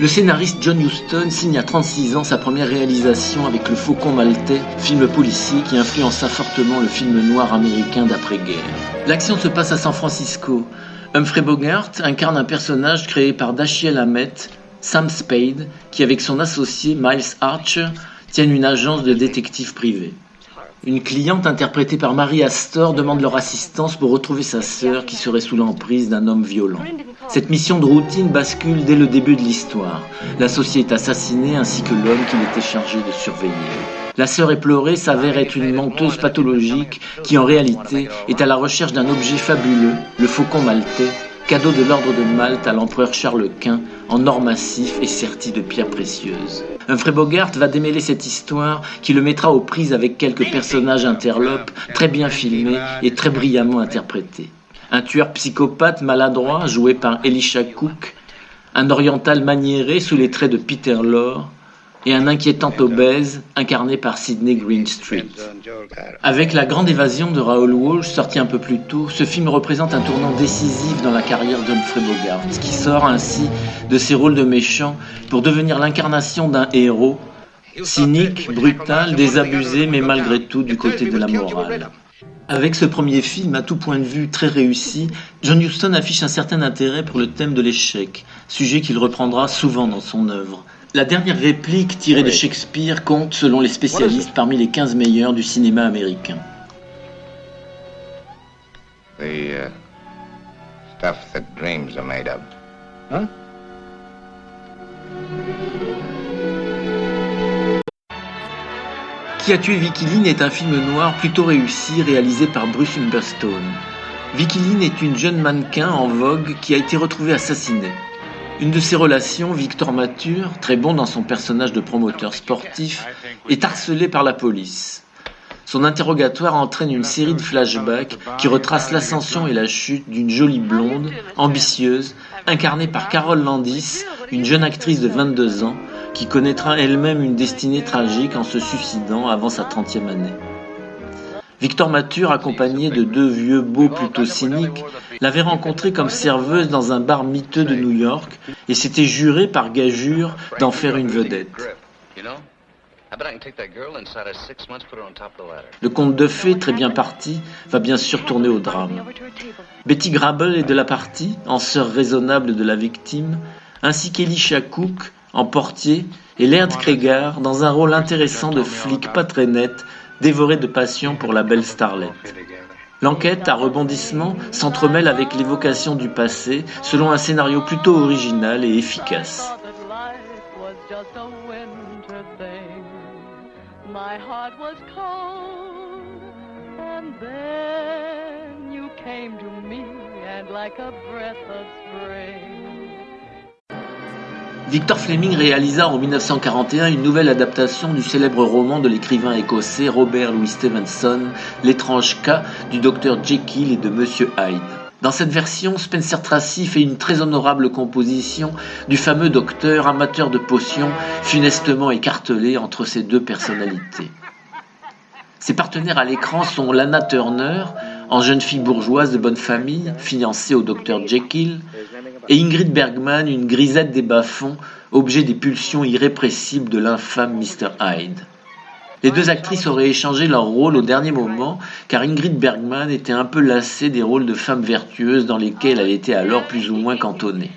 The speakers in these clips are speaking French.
Le scénariste John Huston signe à 36 ans sa première réalisation avec Le Faucon maltais, film policier qui influença fortement le film noir américain d'après-guerre. L'action se passe à San Francisco. Humphrey Bogart incarne un personnage créé par Dashiell Hammett, Sam Spade, qui avec son associé Miles Archer tiennent une agence de détectives privés. Une cliente interprétée par Mary Astor demande leur assistance pour retrouver sa sœur qui serait sous l'emprise d'un homme violent. Cette mission de routine bascule dès le début de l'histoire. L'associé est assassiné ainsi que l'homme qu'il était chargé de surveiller. La sœur éplorée s'avère être une menteuse pathologique qui en réalité est à la recherche d'un objet fabuleux, le Faucon maltais, cadeau de l'ordre de Malte à l'empereur Charles Quint, en or massif et serti de pierres précieuses. Humphrey Bogart va démêler cette histoire qui le mettra aux prises avec quelques personnages interlopes très bien filmés et très brillamment interprétés. Un tueur psychopathe maladroit joué par Elisha Cook, un oriental maniéré sous les traits de Peter Lorre, et un inquiétant obèse incarné par Sidney Greenstreet. Avec La Grande Évasion de Raoul Walsh, sorti un peu plus tôt, ce film représente un tournant décisif dans la carrière d'Humphrey Bogart, qui sort ainsi de ses rôles de méchant pour devenir l'incarnation d'un héros, cynique, brutal, désabusé, mais malgré tout du côté de la morale. Avec ce premier film, à tout point de vue très réussi, John Huston affiche un certain intérêt pour le thème de l'échec, sujet qu'il reprendra souvent dans son œuvre. La dernière réplique tirée de Shakespeare compte, selon les spécialistes, parmi les 15 meilleurs du cinéma américain. The stuff that dreams are made of. Huh? Qui a tué Vicky Lynn est un film noir plutôt réussi réalisé par Bruce Humberstone. Vicky Lynn est une jeune mannequin en vogue qui a été retrouvée assassinée. Une de ses relations, Victor Mature, très bon dans son personnage de promoteur sportif, est harcelé par la police. Son interrogatoire entraîne une série de flashbacks qui retracent l'ascension et la chute d'une jolie blonde, ambitieuse, incarnée par Carole Landis, une jeune actrice de 22 ans, qui connaîtra elle-même une destinée tragique en se suicidant avant sa 30e année. Victor Mature, accompagné de deux vieux beaux plutôt cyniques, l'avait rencontrée comme serveuse dans un bar miteux de New York et s'était juré par gageure d'en faire une vedette. Le conte de fées, très bien parti, va bien sûr tourner au drame. Betty Grable est de la partie, en sœur raisonnable de la victime, ainsi qu'Elisha Cook, en portier, et Laird Cregar, dans un rôle intéressant de flic pas très net, dévoré de passion pour la belle starlette. L'enquête, à rebondissement, s'entremêle avec l'évocation du passé, selon un scénario plutôt original et efficace. My heart was cold, and then you came to me, and like a breath of spring. Victor Fleming réalisa en 1941 une nouvelle adaptation du célèbre roman de l'écrivain écossais Robert Louis Stevenson, L'étrange cas du docteur Jekyll et de Monsieur Hyde. Dans cette version, Spencer Tracy fait une très honorable composition du fameux docteur amateur de potions funestement écartelé entre ses deux personnalités. Ses partenaires à l'écran sont Lana Turner, en jeune fille bourgeoise de bonne famille, fiancée au docteur Jekyll, et Ingrid Bergman, une grisette des bas-fonds, objet des pulsions irrépressibles de l'infâme Mr. Hyde. Les deux actrices auraient échangé leur rôle au dernier moment, car Ingrid Bergman était un peu lassée des rôles de femme vertueuse dans lesquels elle était alors plus ou moins cantonnée.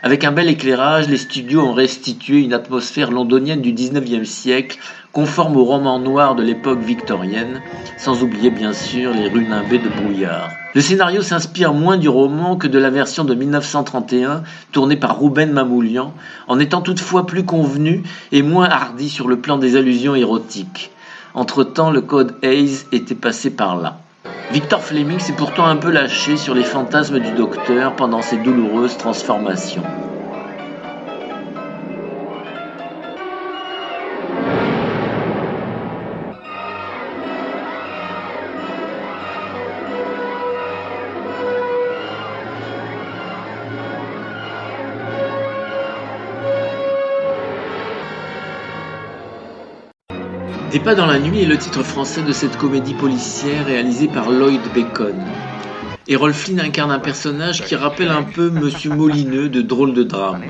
Avec un bel éclairage, les studios ont restitué une atmosphère londonienne du XIXe siècle, conforme au roman noir de l'époque victorienne, sans oublier bien sûr les rues nimbées de brouillard. Le scénario s'inspire moins du roman que de la version de 1931, tournée par Rouben Mamoulian, en étant toutefois plus convenu et moins hardi sur le plan des allusions érotiques. Entre-temps, le code Hays était passé par là. Victor Fleming s'est pourtant un peu lâché sur les fantasmes du docteur pendant ses douloureuses transformations. Des pas dans la nuit est le titre français de cette comédie policière réalisée par Lloyd Bacon. Errol Flynn incarne un personnage qui rappelle un peu Monsieur Molineux de Drôle de drame.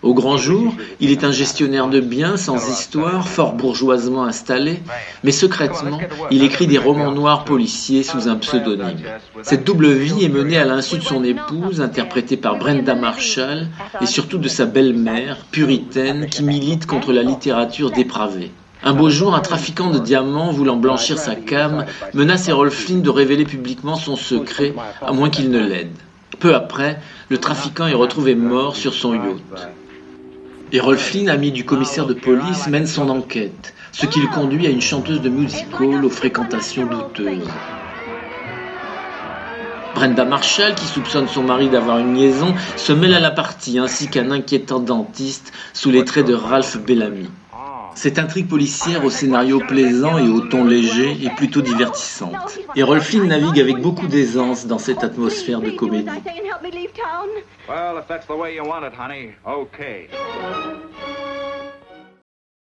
Au grand jour, il est un gestionnaire de biens sans histoire, fort bourgeoisement installé, mais secrètement, il écrit des romans noirs policiers sous un pseudonyme. Cette double vie est menée à l'insu de son épouse, interprétée par Brenda Marshall, et surtout de sa belle-mère, puritaine, qui milite contre la littérature dépravée. Un beau jour, un trafiquant de diamants voulant blanchir sa came menace Errol Flynn de révéler publiquement son secret, à moins qu'il ne l'aide. Peu après, le trafiquant est retrouvé mort sur son yacht. Errol Flynn, ami du commissaire de police, mène son enquête, ce qui le conduit à une chanteuse de music hall aux fréquentations douteuses. Brenda Marshall, qui soupçonne son mari d'avoir une liaison, se mêle à la partie, ainsi qu'un inquiétant dentiste sous les traits de Ralph Bellamy. Cette intrigue policière au scénario plaisant et au ton léger est plutôt divertissante. Errol Flynn navigue avec beaucoup d'aisance dans cette atmosphère de comédie. Well, if that's the way you want it, honey, okay.